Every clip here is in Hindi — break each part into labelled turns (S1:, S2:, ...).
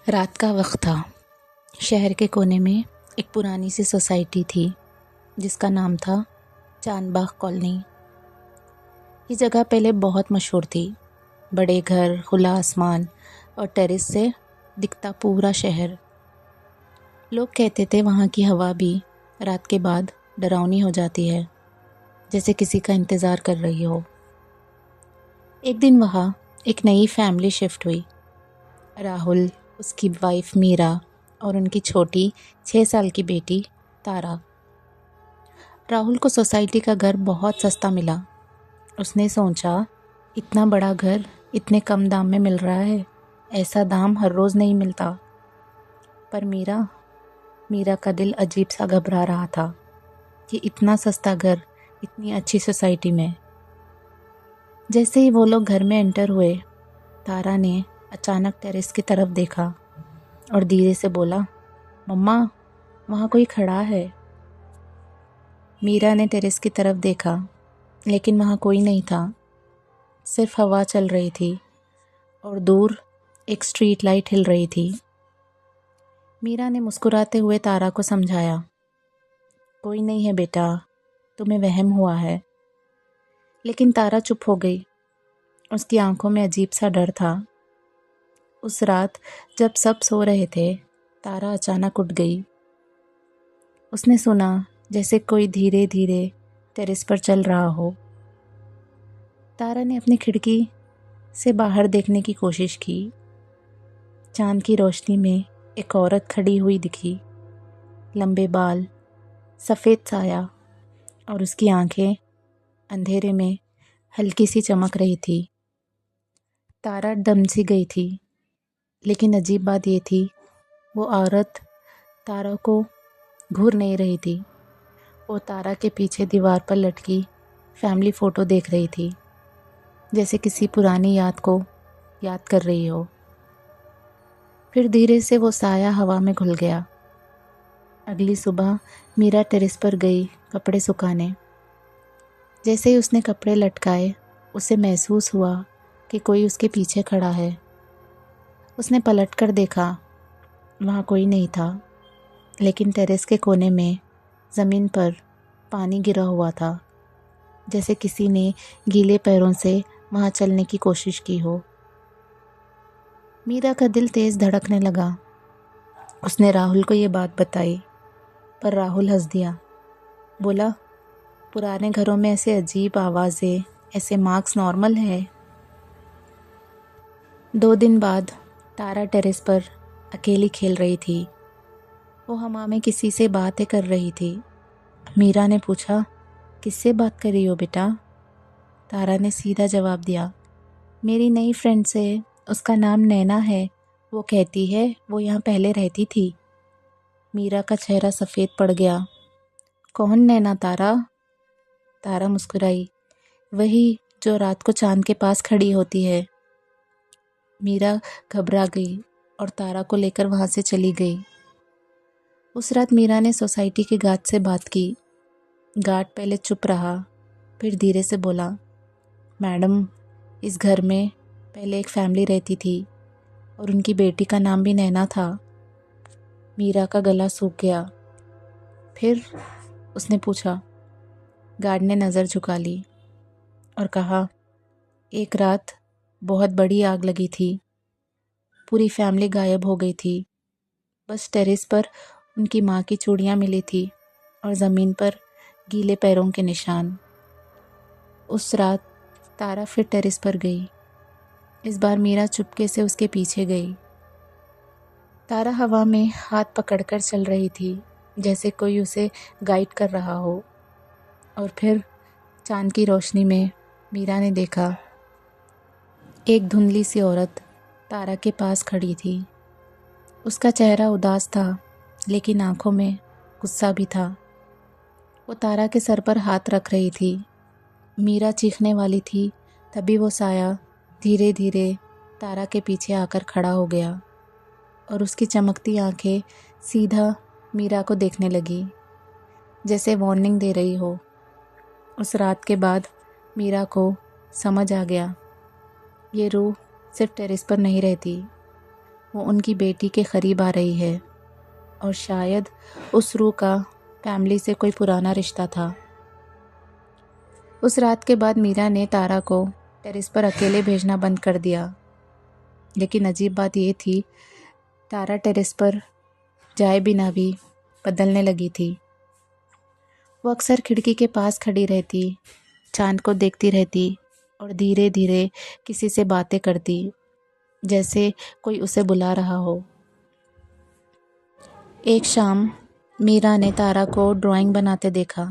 S1: रात का वक्त था। शहर के कोने में एक पुरानी सी सोसाइटी थी जिसका नाम था चांदबाग कॉलोनी। ये जगह पहले बहुत मशहूर थी। बड़े घर, खुला आसमान और टेरेस से दिखता पूरा शहर। लोग कहते थे वहाँ की हवा भी रात के बाद डरावनी हो जाती है, जैसे किसी का इंतज़ार कर रही हो। एक दिन वहाँ एक नई फैमिली शिफ्ट हुई। राहुल, उसकी वाइफ मीरा और उनकी छोटी 6 साल की बेटी तारा। राहुल को सोसाइटी का घर बहुत सस्ता मिला। उसने सोचा, इतना बड़ा घर इतने कम दाम में मिल रहा है, ऐसा दाम हर रोज़ नहीं मिलता। पर मीरा का दिल अजीब सा घबरा रहा था कि इतना सस्ता घर इतनी अच्छी सोसाइटी में। जैसे ही वो लोग घर में एंटर हुए, तारा ने अचानक टेरेस की तरफ देखा और धीरे से बोला, मम्मा, वहाँ कोई खड़ा है। मीरा ने टेरेस की तरफ देखा, लेकिन वहाँ कोई नहीं था। सिर्फ हवा चल रही थी और दूर एक स्ट्रीट लाइट हिल रही थी। मीरा ने मुस्कुराते हुए तारा को समझाया, कोई नहीं है बेटा, तुम्हें वहम हुआ है। लेकिन तारा चुप हो गई। उसकी आंखों में अजीब सा डर था। उस रात जब सब सो रहे थे, तारा अचानक उठ गई। उसने सुना जैसे कोई धीरे धीरे टेरेस पर चल रहा हो। तारा ने अपनी खिड़की से बाहर देखने की कोशिश की। चांद की रोशनी में एक औरत खड़ी हुई दिखी। लंबे बाल, सफ़ेद साया और उसकी आंखें अंधेरे में हल्की सी चमक रही थी। तारा दम सी गई थी, लेकिन अजीब बात ये थी, वो औरत तारा को घूर नहीं रही थी। वो तारा के पीछे दीवार पर लटकी फैमिली फ़ोटो देख रही थी, जैसे किसी पुरानी याद को याद कर रही हो। फिर धीरे से वो साया हवा में घुल गया। अगली सुबह मीरा टेरेस पर गई कपड़े सुखाने। जैसे ही उसने कपड़े लटकाए, उसे महसूस हुआ कि कोई उसके पीछे खड़ा है। उसने पलटकर देखा, वहाँ कोई नहीं था, लेकिन टेरेस के कोने में ज़मीन पर पानी गिरा हुआ था, जैसे किसी ने गीले पैरों से वहाँ चलने की कोशिश की हो। मीरा का दिल तेज़ धड़कने लगा। उसने राहुल को ये बात बताई, पर राहुल हंस दिया। बोला, पुराने घरों में ऐसे अजीब आवाज़ें, ऐसे मार्क्स नॉर्मल है। 2 दिन बाद तारा टेरेस पर अकेली खेल रही थी। वो हवा में किसी से बातें कर रही थी। मीरा ने पूछा, किससे बात कर रही हो बेटा? तारा ने सीधा जवाब दिया, मेरी नई फ्रेंड से, उसका नाम नैना है। वो कहती है वो यहाँ पहले रहती थी। मीरा का चेहरा सफ़ेद पड़ गया। कौन नैना तारा? तारा मुस्कुराई, वही जो रात को चांद के पास खड़ी होती है। मीरा घबरा गई और तारा को लेकर वहाँ से चली गई। उस रात मीरा ने सोसाइटी के गार्ड से बात की। गार्ड पहले चुप रहा, फिर धीरे से बोला, मैडम, इस घर में पहले एक फैमिली रहती थी और उनकी बेटी का नाम भी नैना था। मीरा का गला सूख गया। फिर उसने पूछा। गार्ड ने नज़र झुका ली और कहा, एक रात बहुत बड़ी आग लगी थी। पूरी फैमिली गायब हो गई थी। बस टेरेस पर उनकी माँ की चूड़ियाँ मिली थी और ज़मीन पर गीले पैरों के निशान। उस रात तारा फिर टेरेस पर गई। इस बार मीरा चुपके से उसके पीछे गई। तारा हवा में हाथ पकड़कर चल रही थी, जैसे कोई उसे गाइड कर रहा हो। और फिर चांद की रोशनी में मीरा ने देखा, एक धुंधली सी औरत तारा के पास खड़ी थी। उसका चेहरा उदास था, लेकिन आंखों में गुस्सा भी था। वो तारा के सर पर हाथ रख रही थी। मीरा चीखने वाली थी, तभी वो साया धीरे धीरे तारा के पीछे आकर खड़ा हो गया और उसकी चमकती आंखें सीधा मीरा को देखने लगी, जैसे वार्निंग दे रही हो। उस रात के बाद मीरा को समझ आ गया, ये रूह सिर्फ टेरेस पर नहीं रहती, वो उनकी बेटी के करीब आ रही है और शायद उस रूह का फैमिली से कोई पुराना रिश्ता था। उस रात के बाद मीरा ने तारा को टेरेस पर अकेले भेजना बंद कर दिया। लेकिन अजीब बात ये थी, तारा टेरेस पर जाए बिना भी बदलने लगी थी। वो अक्सर खिड़की के पास खड़ी रहती, चांद को देखती रहती और धीरे धीरे किसी से बातें करती, जैसे कोई उसे बुला रहा हो। एक शाम मीरा ने तारा को ड्राइंग बनाते देखा।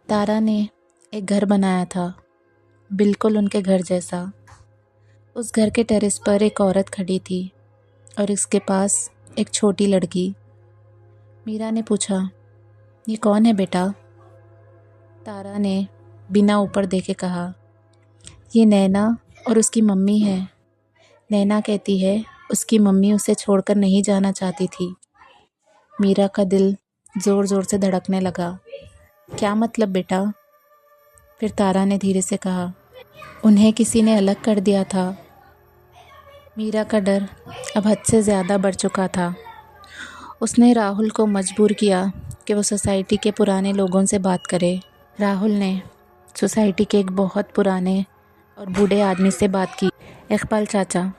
S1: तारा ने एक घर बनाया था, बिल्कुल उनके घर जैसा। उस घर के टेरेस पर एक औरत खड़ी थी और इसके पास एक छोटी लड़की। मीरा ने पूछा, ये कौन है बेटा? तारा ने बिना ऊपर देखे कहा, ये नैना और उसकी मम्मी है। नैना कहती है उसकी मम्मी उसे छोड़कर नहीं जाना चाहती थी। मीरा का दिल ज़ोर ज़ोर से धड़कने लगा। क्या मतलब बेटा? फिर तारा ने धीरे से कहा, उन्हें किसी ने अलग कर दिया था। मीरा का डर अब हद से ज़्यादा बढ़ चुका था। उसने राहुल को मजबूर किया कि वो सोसाइटी के पुराने लोगों से बात करे। राहुल ने सोसाइटी के एक बहुत पुराने और बूढ़े आदमी से बात की, इकबाल चाचा।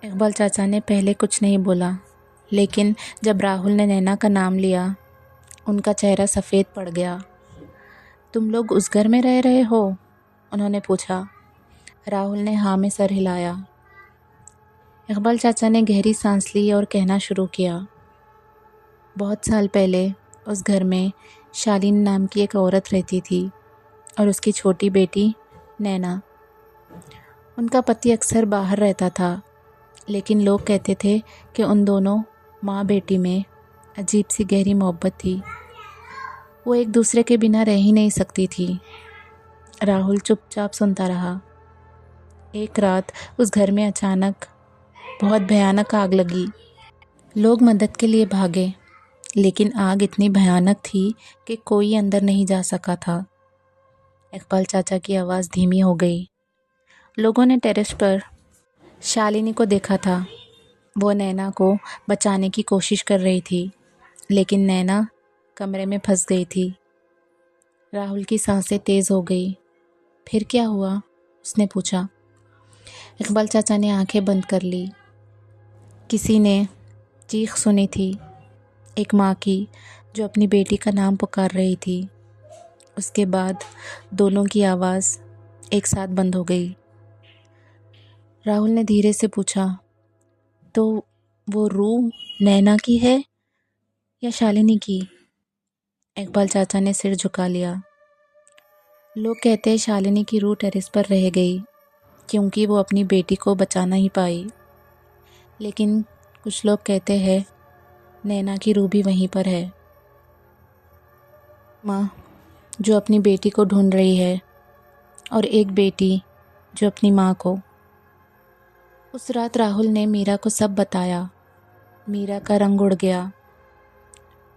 S1: इकबाल चाचा ने पहले कुछ नहीं बोला, लेकिन जब राहुल ने नैना का नाम लिया, उनका चेहरा सफ़ेद पड़ गया। तुम लोग उस घर में रह रहे हो? उन्होंने पूछा। राहुल ने हाँ में सर हिलाया। इकबाल चाचा ने गहरी सांस ली और कहना शुरू किया, बहुत साल पहले उस घर में शालीन नाम की एक औरत रहती थी और उसकी छोटी बेटी नैना। उनका पति अक्सर बाहर रहता था, लेकिन लोग कहते थे कि उन दोनों माँ बेटी में अजीब सी गहरी मोहब्बत थी। वो एक दूसरे के बिना रह ही नहीं सकती थी। राहुल चुपचाप सुनता रहा। एक रात उस घर में अचानक बहुत भयानक आग लगी। लोग मदद के लिए भागे, लेकिन आग इतनी भयानक थी कि कोई अंदर नहीं जा सका था। इकबाल चाचा की आवाज़ धीमी हो गई। लोगों ने टेरेस पर शालिनी को देखा था। वो नैना को बचाने की कोशिश कर रही थी, लेकिन नैना कमरे में फंस गई थी। राहुल की सांसें तेज़ हो गई। फिर क्या हुआ? उसने पूछा। इकबाल चाचा ने आंखें बंद कर ली। किसी ने चीख सुनी थी, एक माँ की जो अपनी बेटी का नाम पुकार रही थी। उसके बाद दोनों की आवाज़ एक साथ बंद हो गई। राहुल ने धीरे से पूछा, तो वो रूह नैना की है या शालिनी की? इकबाल चाचा ने सिर झुका लिया। लोग कहते हैं शालिनी की रूह टेरेस पर रह गई क्योंकि वो अपनी बेटी को बचा नहीं पाई, लेकिन कुछ लोग कहते हैं नैना की रूह भी वहीं पर है। माँ जो अपनी बेटी को ढूंढ रही है और एक बेटी जो अपनी माँ को। उस रात राहुल ने मीरा को सब बताया। मीरा का रंग उड़ गया।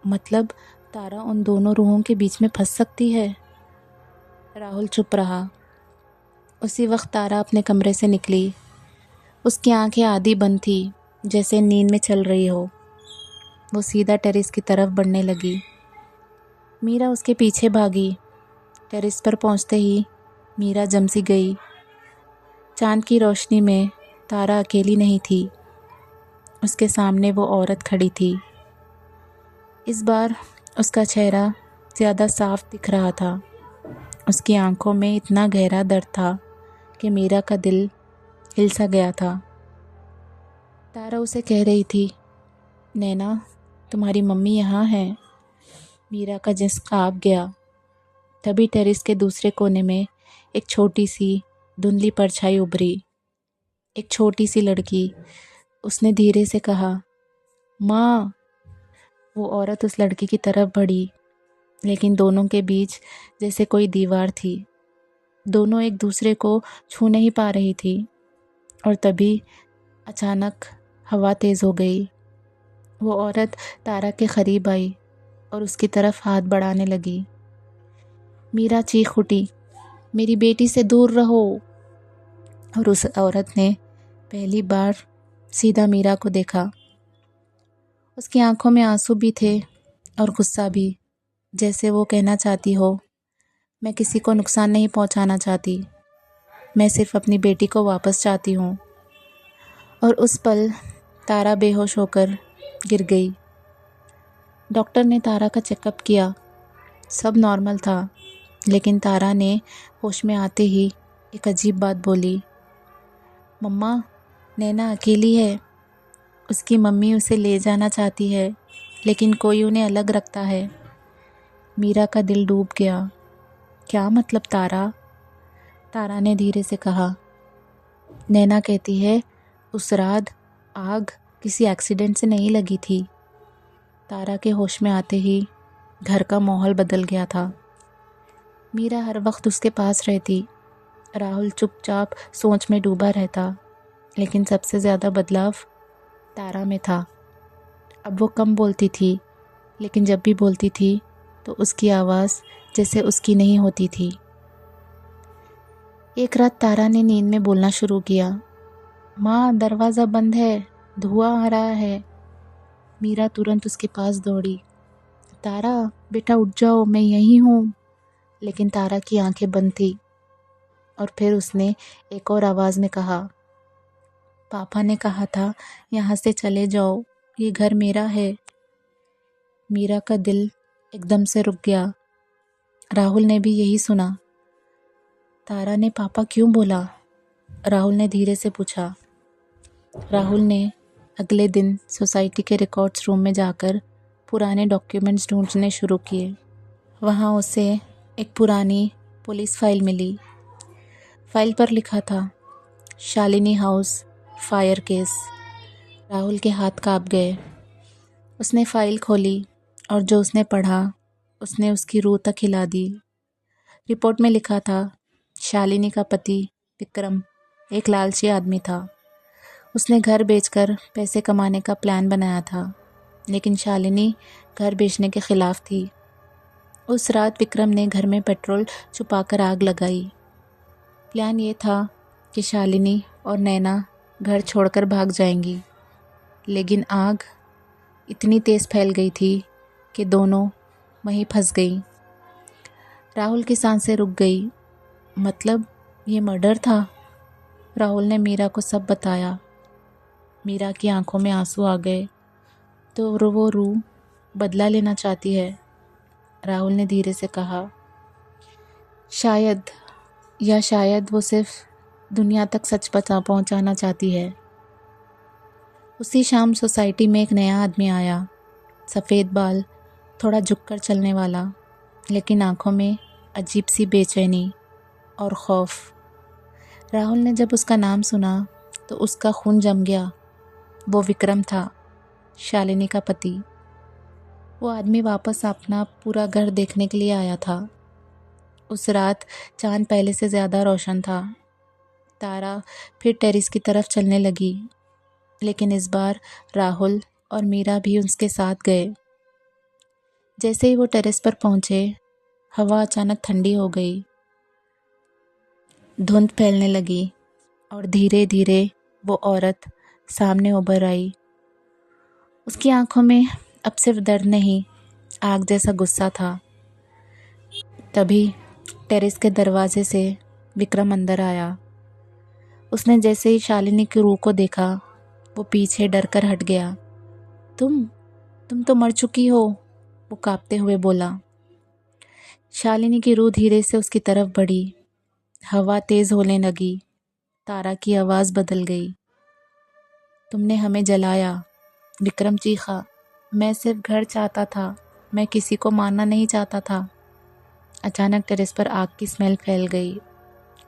S1: मतलब तारा उन दोनों रूहों के बीच में फंस सकती है? राहुल चुप रहा। उसी वक्त तारा अपने कमरे से निकली। उसकी आंखें आधी बंद थी, जैसे नींद में चल रही हो। वो सीधा टेरेस की तरफ बढ़ने लगी। मीरा उसके पीछे भागी। टेरेस पर पहुंचते ही मीरा जम सी गई। चांद की रोशनी में तारा अकेली नहीं थी। उसके सामने वो औरत खड़ी थी। इस बार उसका चेहरा ज़्यादा साफ दिख रहा था। उसकी आंखों में इतना गहरा दर्द था कि मीरा का दिल हिल सा गया था। तारा उसे कह रही थी, नैना तुम्हारी मम्मी यहाँ है। मीरा का जिस्म काँप गया। तभी टेरेस के दूसरे कोने में एक छोटी सी धुंधली परछाई उभरी। एक छोटी सी लड़की। उसने धीरे से कहा, माँ। वो औरत उस लड़की की तरफ बढ़ी, लेकिन दोनों के बीच जैसे कोई दीवार थी। दोनों एक दूसरे को छू नहीं पा रही थी। और तभी अचानक हवा तेज़ हो गई। वो औरत तारा के करीब आई और उसकी तरफ हाथ बढ़ाने लगी। मीरा चीख उठी, मेरी बेटी से दूर रहो। और उस औरत ने पहली बार सीधा मीरा को देखा। उसकी आंखों में आंसू भी थे और गुस्सा भी, जैसे वो कहना चाहती हो, मैं किसी को नुकसान नहीं पहुंचाना चाहती, मैं सिर्फ अपनी बेटी को वापस चाहती हूँ। और उस पल तारा बेहोश होकर गिर गई। डॉक्टर ने तारा का चेकअप किया, सब नॉर्मल था, लेकिन तारा ने होश में आते ही एक अजीब बात बोली, मम्मा, नैना अकेली है। उसकी मम्मी उसे ले जाना चाहती है, लेकिन कोई उन्हें अलग रखता है। मीरा का दिल डूब गया। क्या मतलब तारा? तारा ने धीरे से कहा, नैना कहती है उस रात आग किसी एक्सीडेंट से नहीं लगी थी। तारा के होश में आते ही घर का माहौल बदल गया था। मीरा हर वक्त उसके पास रहती, राहुल चुपचाप सोच में डूबा रहता, लेकिन सबसे ज़्यादा बदलाव तारा में था। अब वो कम बोलती थी, लेकिन जब भी बोलती थी तो उसकी आवाज़ जैसे उसकी नहीं होती थी। एक रात तारा ने नींद में बोलना शुरू किया, माँ, दरवाज़ा बंद है, धुआं आ रहा है। मीरा तुरंत उसके पास दौड़ी, तारा बेटा उठ जाओ, मैं यहीं हूँ। लेकिन तारा की आंखें बंद थी। और फिर उसने एक और आवाज़ में कहा, पापा ने कहा था यहाँ से चले जाओ, ये घर मेरा है। मीरा का दिल एकदम से रुक गया। राहुल ने भी यही सुना। तारा ने पापा क्यों बोला? राहुल ने धीरे से पूछा। राहुल ने अगले दिन सोसाइटी के रिकॉर्ड्स रूम में जाकर पुराने डॉक्यूमेंट्स ढूंढने शुरू किए। वहाँ उसे एक पुरानी पुलिस फाइल मिली। फाइल पर लिखा था, Shalini house fire case. Rahul के हाथ कांप गए। उसने फाइल खोली और जो उसने पढ़ा उसने उसकी रूह तक हिला दी। रिपोर्ट में लिखा था, शालिनी का पति विक्रम एक लालची आदमी था। उसने घर बेचकर पैसे कमाने का प्लान बनाया था, लेकिन शालिनी घर बेचने के खिलाफ थी। उस रात विक्रम ने घर में पेट्रोल छुपाकर आग लगाई। प्लान ये था कि शालिनी और नैना घर छोड़कर भाग जाएंगी, लेकिन आग इतनी तेज़ फैल गई थी कि दोनों वहीं फंस गई। राहुल की सांसें रुक गई। मतलब ये मर्डर था? राहुल ने मीरा को सब बताया। मीरा की आंखों में आंसू आ गए। तो वो रूह बदला लेना चाहती है, राहुल ने धीरे से कहा। शायद वो सिर्फ दुनिया तक सच पहुंचाना चाहती है। उसी शाम सोसाइटी में एक नया आदमी आया, सफ़ेद बाल, थोड़ा झुककर चलने वाला, लेकिन आंखों में अजीब सी बेचैनी और खौफ। राहुल ने जब उसका नाम सुना तो उसका खून जम गया। वो विक्रम था, शालिनी का पति। वो आदमी वापस अपना पूरा घर देखने के लिए आया था। उस रात चांद पहले से ज़्यादा रोशन था। तारा फिर टेरेस की तरफ चलने लगी, लेकिन इस बार राहुल और मीरा भी उसके साथ गए। जैसे ही वो टेरेस पर पहुंचे, हवा अचानक ठंडी हो गई। धुंध फैलने लगी और धीरे धीरे वो औरत सामने उभर आई। उसकी आंखों में अब सिर्फ दर्द नहीं, आग जैसा गुस्सा था। तभी टेरेस के दरवाजे से विक्रम अंदर आया। उसने जैसे ही शालिनी की रूह को देखा, वो पीछे डर कर हट गया। तुम तो मर चुकी हो, वो कांपते हुए बोला। शालिनी की रूह धीरे से उसकी तरफ बढ़ी। हवा तेज होने लगी। तारा की आवाज़ बदल गई। तुमने हमें जलाया, विक्रम चीखा। मैं सिर्फ घर चाहता था, मैं किसी को मारना नहीं चाहता था। अचानक टेरेस पर आग की स्मेल फैल गई।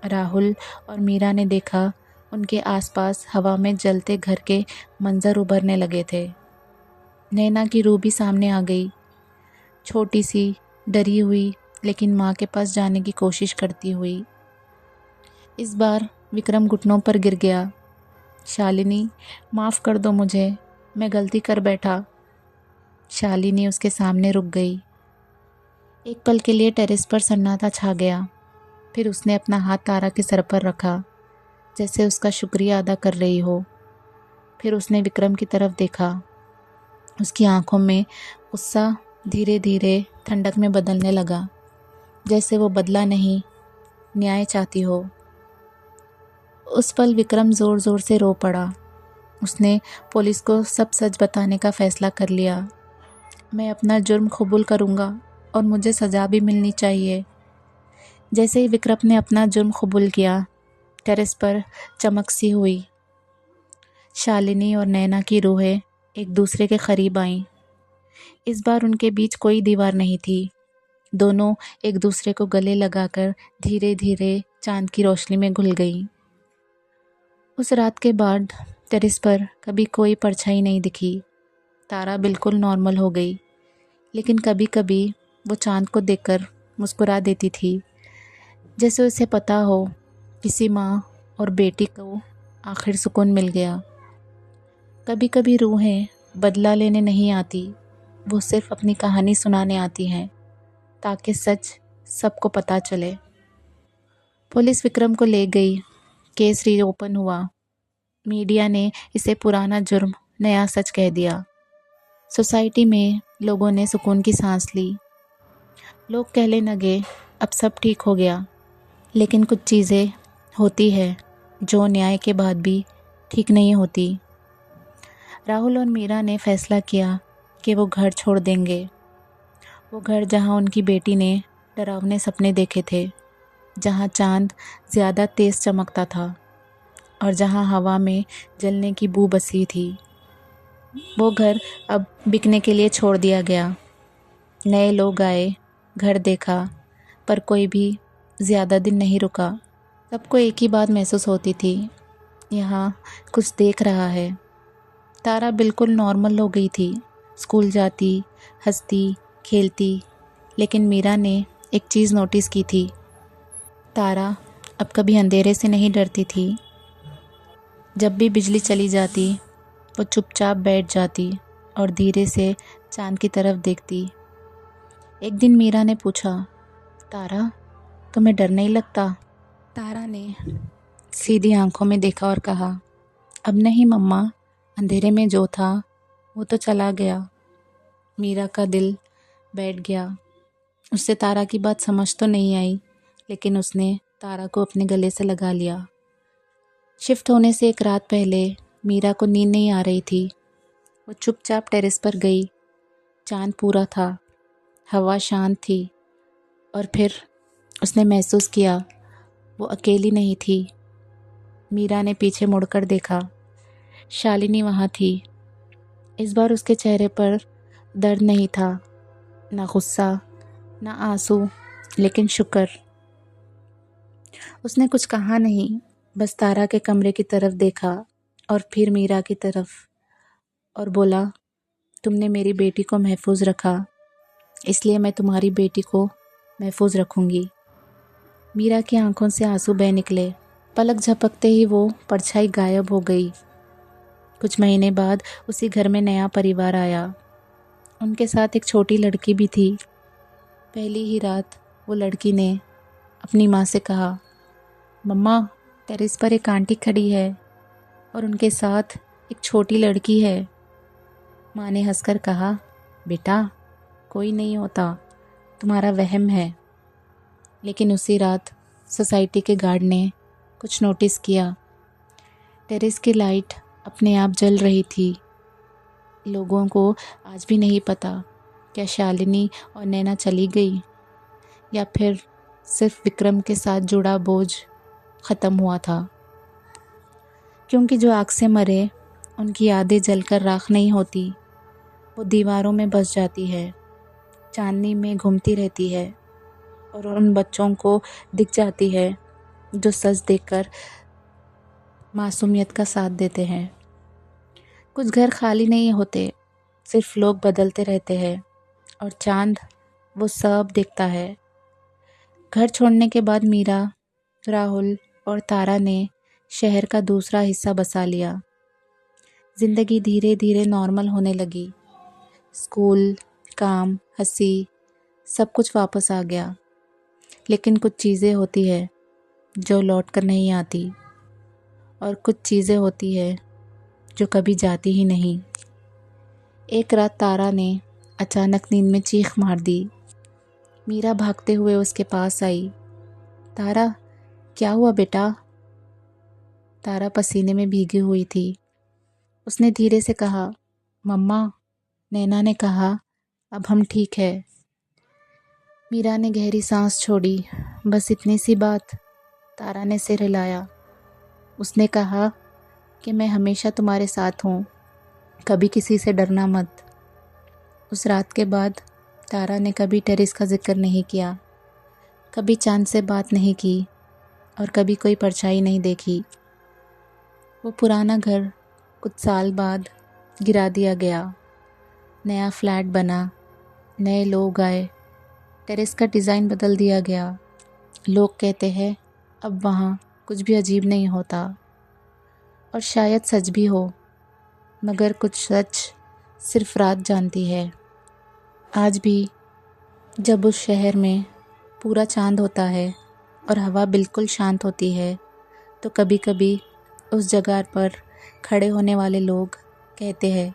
S1: राहुल और मीरा ने देखा, उनके आसपास हवा में जलते घर के मंजर उभरने लगे थे। नैना की रूह भी सामने आ गई, छोटी सी, डरी हुई, लेकिन माँ के पास जाने की कोशिश करती हुई। इस बार विक्रम घुटनों पर गिर गया। शालिनी, माफ़ कर दो मुझे, मैं गलती कर बैठा। शालिनी उसके सामने रुक गई। एक पल के लिए टेरेस पर सन्नाटा छा गया। फिर उसने अपना हाथ तारा के सर पर रखा, जैसे उसका शुक्रिया अदा कर रही हो। फिर उसने विक्रम की तरफ देखा। उसकी आंखों में गुस्सा धीरे धीरे ठंडक में बदलने लगा, जैसे वो बदला नहीं, न्याय चाहती हो। उस पल विक्रम ज़ोर ज़ोर से रो पड़ा। उसने पुलिस को सब सच बताने का फैसला कर लिया। मैं अपना जुर्म कबूल करूँगा और मुझे सज़ा भी मिलनी चाहिए। जैसे ही विक्रम ने अपना जुर्म कबूल किया, टेरेस पर चमक सी हुई। शालिनी और नैना की रूहें एक दूसरे के करीब आईं। इस बार उनके बीच कोई दीवार नहीं थी। दोनों एक दूसरे को गले लगाकर धीरे धीरे चांद की रोशनी में घुल गईं। उस रात के बाद टेरेस पर कभी कोई परछाई नहीं दिखी। तारा बिल्कुल नॉर्मल हो गई, लेकिन कभी कभी वो चांद को देखकर मुस्कुरा देती थी, जैसे उसे पता हो किसी माँ और बेटी को आखिर सुकून मिल गया। कभी कभी रूहें बदला लेने नहीं आती, वो सिर्फ अपनी कहानी सुनाने आती हैं, ताकि सच सबको पता चले। पुलिस विक्रम को ले गई। केस रीओपन हुआ। मीडिया ने इसे पुराना जुर्म नया सच कह दिया। सोसाइटी में लोगों ने सुकून की सांस ली। लोग कहने लगे अब सब ठीक हो गया। लेकिन कुछ चीज़ें होती है जो न्याय के बाद भी ठीक नहीं होती। राहुल और मीरा ने फैसला किया कि वो घर छोड़ देंगे। वो घर जहाँ उनकी बेटी ने डरावने सपने देखे थे, जहाँ चांद ज़्यादा तेज़ चमकता था और जहाँ हवा में जलने की बू बसी थी। वो घर अब बिकने के लिए छोड़ दिया गया। नए लोग आए, घर देखा, पर कोई भी ज़्यादा दिन नहीं रुका। सबको एक ही बात महसूस होती थी, यहाँ कुछ देख रहा है। तारा बिल्कुल नॉर्मल हो गई थी। स्कूल जाती, हंसती, खेलती, लेकिन मीरा ने एक चीज़ नोटिस की थी। तारा अब कभी अंधेरे से नहीं डरती थी। जब भी बिजली चली जाती, वो चुपचाप बैठ जाती और धीरे से चांद की तरफ देखती। एक दिन मीरा ने पूछा, तारा तुम्हें डर नहीं लगता? तारा ने सीधी आंखों में देखा और कहा, अब नहीं मम्मा, अंधेरे में जो था वो तो चला गया। मीरा का दिल बैठ गया। उससे तारा की बात समझ तो नहीं आई, लेकिन उसने तारा को अपने गले से लगा लिया। शिफ्ट होने से एक रात पहले मीरा को नींद नहीं आ रही थी। वो चुपचाप टेरेस पर गई। चांद पूरा था, हवा शांत थी, और फिर उसने महसूस किया वो अकेली नहीं थी। मीरा ने पीछे मुड़कर देखा। शालिनी वहाँ थी। इस बार उसके चेहरे पर दर्द नहीं था, ना गुस्सा, ना आंसू, लेकिन शुक्र। उसने कुछ कहा नहीं, बस तारा के कमरे की तरफ देखा और फिर मीरा की तरफ, और बोला, तुमने मेरी बेटी को महफूज रखा, इसलिए मैं तुम्हारी बेटी को महफूज रखूंगी। मीरा की आंखों से आंसू बह निकले। पलक झपकते ही वो परछाई गायब हो गई। कुछ महीने बाद उसी घर में नया परिवार आया। उनके साथ एक छोटी लड़की भी थी। पहली ही रात वो लड़की ने अपनी माँ से कहा, मम्मा, टेरेस पर एक आंटी खड़ी है और उनके साथ एक छोटी लड़की है। माँ ने हंसकर कहा, बेटा, कोई नहीं होता, तुम्हारा वहम है। लेकिन उसी रात सोसाइटी के गार्ड ने कुछ नोटिस किया। टेरेस की लाइट अपने आप जल रही थी। लोगों को आज भी नहीं पता क्या शालिनी और नैना चली गई, या फिर सिर्फ विक्रम के साथ जुड़ा बोझ ख़त्म हुआ था। क्योंकि जो आग से मरे उनकी यादें जलकर राख नहीं होती, वो दीवारों में बस जाती है, चांदनी में घूमती रहती है और उन बच्चों को दिख जाती है जो सच देखकर मासूमियत का साथ देते हैं। कुछ घर खाली नहीं होते, सिर्फ लोग बदलते रहते हैं, और चांद वो सब देखता है। घर छोड़ने के बाद मीरा, राहुल और तारा ने शहर का दूसरा हिस्सा बसा लिया। जिंदगी धीरे धीरे नॉर्मल होने लगी। स्कूल, काम, हंसी, सब कुछ वापस आ गया। लेकिन कुछ चीज़ें होती है जो लौट कर नहीं आती, और कुछ चीज़ें होती है जो कभी जाती ही नहीं। एक रात तारा ने अचानक नींद में चीख मार दी। मीरा भागते हुए उसके पास आई। तारा, क्या हुआ बेटा? तारा पसीने में भीगी हुई थी। उसने धीरे से कहा, मम्मा, नैना ने कहा अब हम ठीक है। मीरा ने गहरी सांस छोड़ी। बस इतनी सी बात? तारा ने सिर हिलाया। उसने कहा कि मैं हमेशा तुम्हारे साथ हूँ, कभी किसी से डरना मत। उस रात के बाद तारा ने कभी टेरेस का जिक्र नहीं किया, कभी चांद से बात नहीं की और कभी कोई परछाई नहीं देखी। वो पुराना घर कुछ साल बाद गिरा दिया गया। नया फ्लैट बना, नए लोग आए, टेरेस का डिज़ाइन बदल दिया गया। लोग कहते हैं अब वहाँ कुछ भी अजीब नहीं होता, और शायद सच भी हो, मगर कुछ सच सिर्फ रात जानती है। आज भी जब उस शहर में पूरा चांद होता है और हवा बिल्कुल शांत होती है, तो कभी कभी उस जगह पर खड़े होने वाले लोग कहते हैं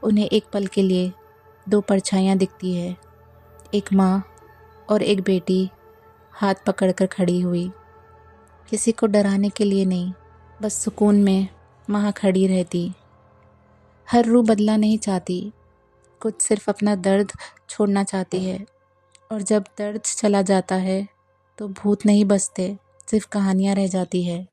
S1: उन्हें एक पल के लिए दो परछाइयाँ दिखती है, एक माँ और एक बेटी हाथ पकड़कर खड़ी हुई। किसी को डराने के लिए नहीं, बस सुकून में वहाँ खड़ी रहती। हर रूह बदला नहीं चाहती, कुछ सिर्फ अपना दर्द छोड़ना चाहती है। और जब दर्द चला जाता है तो भूत नहीं बसते, सिर्फ कहानियाँ रह जाती है।